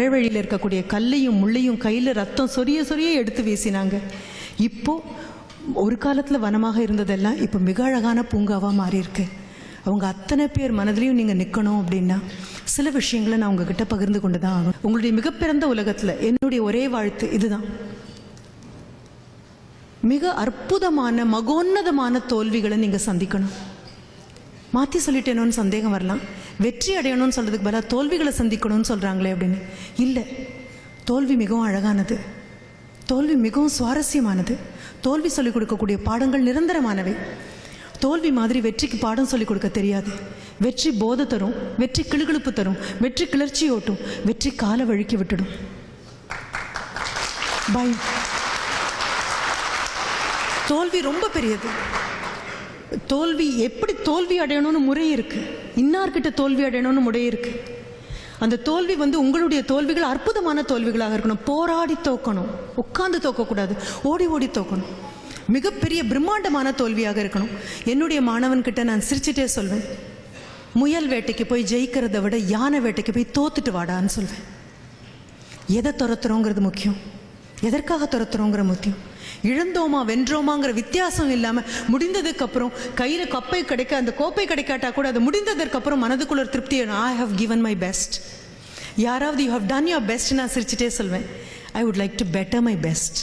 வழியில் இருக்கக்கூடிய கல்லையும் முள்ளையும் கையில் ரத்தம் சொரிய சொரிய எடுத்து வீசினாங்க. இப்போ ஒரு காலத்தில் வனமாக இருந்ததெல்லாம் இப்போ மிக அழகான பூங்காவாக மாறி இருக்கு. அவங்க அத்தனை பேர் மனதிலையும் நீங்கள் நிற்கணும் அப்படின்னா சில விஷயங்களை நான் உங்ககிட்ட பகிர்ந்து கொண்டு தான் ஆகணும். உங்களுடைய மிகப்பிறந்த உலகத்தில் என்னுடைய ஒரே வாழ்த்து இதுதான். மிக அற்புதமான மகோன்னதமான தோல்விகளை நீங்கள் சந்திக்கணும். மாற்றி சொல்லிட்டேனோன்னு சந்தேகம் வரலாம். வெற்றி அடையணும்னு சொல்கிறதுக்கு பதிலாக தோல்விகளை சந்திக்கணும்னு சொல்கிறாங்களே அப்படின்னு. இல்லை, தோல்வி மிகவும் அழகானது, தோல்வி மிகவும் சுவாரஸ்யமானது. தோல்வி சொல்லிக் கொடுக்கக்கூடிய பாடங்கள் நிரந்தரமானவை. தோல்வி மாதிரி வெற்றிக்கு பாடம் சொல்லிக் கொடுக்க தெரியாது. வெற்றி போதை தரும், வெற்றி கிளுகிழுப்பு தரும், வெற்றி கிளர்ச்சி ஓட்டும், வெற்றி கால வழுக்கி விட்டுடும். பயம், தோல்வி ரொம்ப பெரியது. தோல்வி எப்படி தோல்வி அடையணும்னு முறை இருக்கு. இன்னார்கிட்ட தோல்வி அடையணும்னு முறை இருக்கு. அந்த தோல்வி உங்களுடைய தோல்விகள் அற்புதமான தோல்விகளாக இருக்கணும். போராடி தோக்கணும், உட்கார்ந்து தோக்கக்கூடாது, ஓடி ஓடி தோக்கணும். மிகப்பெரிய பிரம்மாண்டமான தோல்வியாக இருக்கணும். என்னுடைய மாணவன்கிட்ட நான் சிரிச்சுட்டே சொல்வேன், முயல் வேட்டைக்கு போய் ஜெயிக்கிறத விட யானை வேட்டைக்கு போய் தோத்துட்டு வாடான்னு சொல்வேன். எதை துரத்துறோங்கிறது முக்கியம், எதற்காக துரத்துறோங்கிற முக்கியம். இழந்தோமா வென்றோமாங்கிற வித்தியாசம் இல்லாமல் முடிந்ததுக்கு அப்புறம் கையில் கப்பை கிடைக்க அந்த கோப்பை கிடைக்காட்டா கூட அது முடிந்ததற்கு அப்புறம் மனதுக்குள்ள ஒரு திருப்தி. I have given my best. யாராவது you have done your best நான் சிரிச்சுட்டே சொல்வேன், I would like to better my best.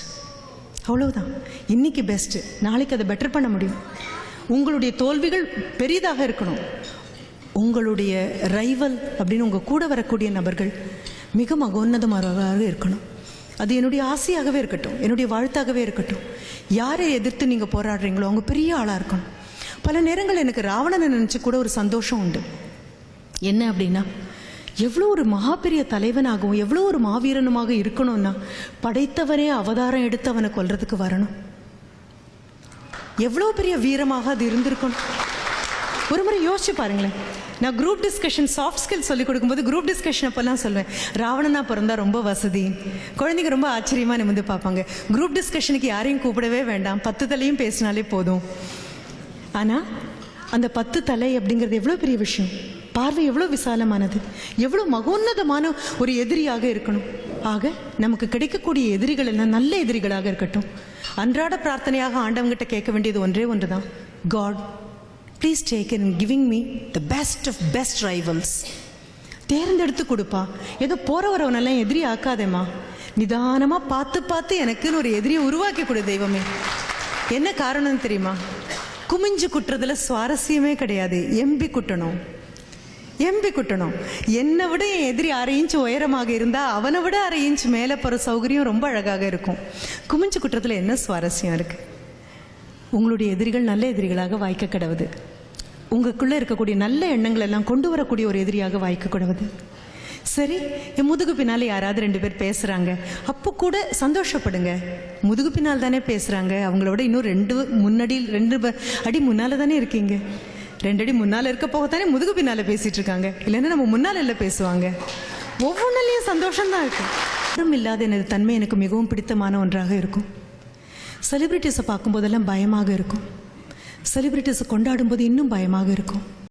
அவ்வளவுதான். இன்னைக்கு பெஸ்ட்டு, நாளைக்கு அதை பெட்டர் பண்ண முடியும். உங்களுடைய தோல்விகள் பெரிதாக இருக்கணும். உங்களுடைய ரைவல் அப்படின்னு உங்கள் கூட வரக்கூடிய நபர்கள் மிக மகோன்னதமாக இருக்கணும். அது என்னுடைய ஆசையாகவே இருக்கட்டும், என்னுடைய வாழ்த்தாகவே இருக்கட்டும். யாரை எதிர்த்து நீங்கள் போராடுறீங்களோ அவங்க பெரிய ஆளாக இருக்கணும். பல நேரங்கள் எனக்கு ராவணனை நினச்சி கூட ஒரு சந்தோஷம் உண்டு. என்ன அப்படின்னா, எவ்வளோ ஒரு மகா பெரிய தலைவனாகவும் எவ்வளோ ஒரு மாவீரனுமாக இருக்கணும்னா படைத்தவரே அவதாரம் எடுத்து அவனை கொல்றதுக்கு வரணும். எவ்வளோ பெரிய வீரமாக அது இருந்திருக்கணும். ஒரு முறை யோசிச்சு பாருங்களேன். நான் குரூப் டிஸ்கஷன் சாஃப்ட் ஸ்கில் சொல்லிக் கொடுக்கும்போது குரூப் டிஸ்கஷன் அப்போல்லாம் சொல்வேன், ராவணனா பிறந்தா ரொம்ப வசதி. குழந்தைங்க ரொம்ப ஆச்சரியமாக நிமிந்து பார்ப்பாங்க. குரூப் டிஸ்கஷனுக்கு யாரையும் கூப்பிடவே வேண்டாம், 10 தலையும் பேசினாலே போதும். ஆனால் அந்த 10 தலை அப்படிங்கிறது எவ்வளோ பெரிய விஷயம். பார்வை எவ்வளோ விசாலமானது, எவ்வளோ மகோன்னதமான ஒரு எதிரியாக இருக்கணும். ஆக நமக்கு கிடைக்கக்கூடிய எதிரிகள் எல்லாம் நல்ல எதிரிகளாக இருக்கட்டும். அன்றாட பிரார்த்தனையாக ஆண்டவங்கிட்ட கேட்க வேண்டியது ஒன்றே ஒன்று தான், God please take in giving me the best of best rivals. தேர்ந்தெடுத்து கொடுப்பா. ஏதோ போற வரவனெல்லாம் எதிரி ஆக்காதேம்மா. நிதானமாக பார்த்து பார்த்து எனக்குன்னு ஒரு எதிரியை உருவாக்கி கொடு தெய்வமே. என்ன காரணம் தெரியுமா? குமிஞ்சு குட்டுறதுல சுவாரஸ்யமே கிடையாது. எம்பி குட்டணும், எம்பி குட்டணும். என்னை விட என் எதிரி 1/2 இன்ச் உயரமாக இருந்தால் அவனை விட 1/2 இன்ச் மேலே போகிற சௌகரியம் ரொம்ப அழகாக இருக்கும். குமிஞ்சு குட்டுறதுல என்ன சுவாரஸ்யம் இருக்கு? உங்களுடைய எதிரிகள் நல்ல எதிரிகளாக வாய்க்க கிடவுது. உங்களுக்குள்ளே இருக்கக்கூடிய நல்ல எண்ணங்கள் எல்லாம் கொண்டு வரக்கூடிய ஒரு எதிரியாக வாய்க்க கிடவுது. சரி, என் முதுகு பின்னால் யாராவது 2 பேர் பேசுகிறாங்க, அப்போ கூட சந்தோஷப்படுங்க. முதுகு பின்னால் தானே பேசுகிறாங்க, அவங்களோட இன்னும் 2 அடி முன்னால் தானே இருக்கீங்க. 2 அடி முன்னால் இருக்க போக தானே முதுகு பின்னால் பேசிகிட்டு இருக்காங்க. இல்லைன்னா நம்ம முன்னால் இல்லை பேசுவாங்க. ஒவ்வொன்றிலையும் சந்தோஷம்தான் இருக்கு. யாரும் இல்லாத எனது தன்மை எனக்கு மிகவும் பிடித்தமான ஒன்றாக இருக்கும். செலிபிரிட்டிஸை பார்க்கும்போதெல்லாம் பயமாக இருக்கும். செலிபிரிட்டிஸை கொண்டாடும்போது இன்னும் பயமாக இருக்கும்.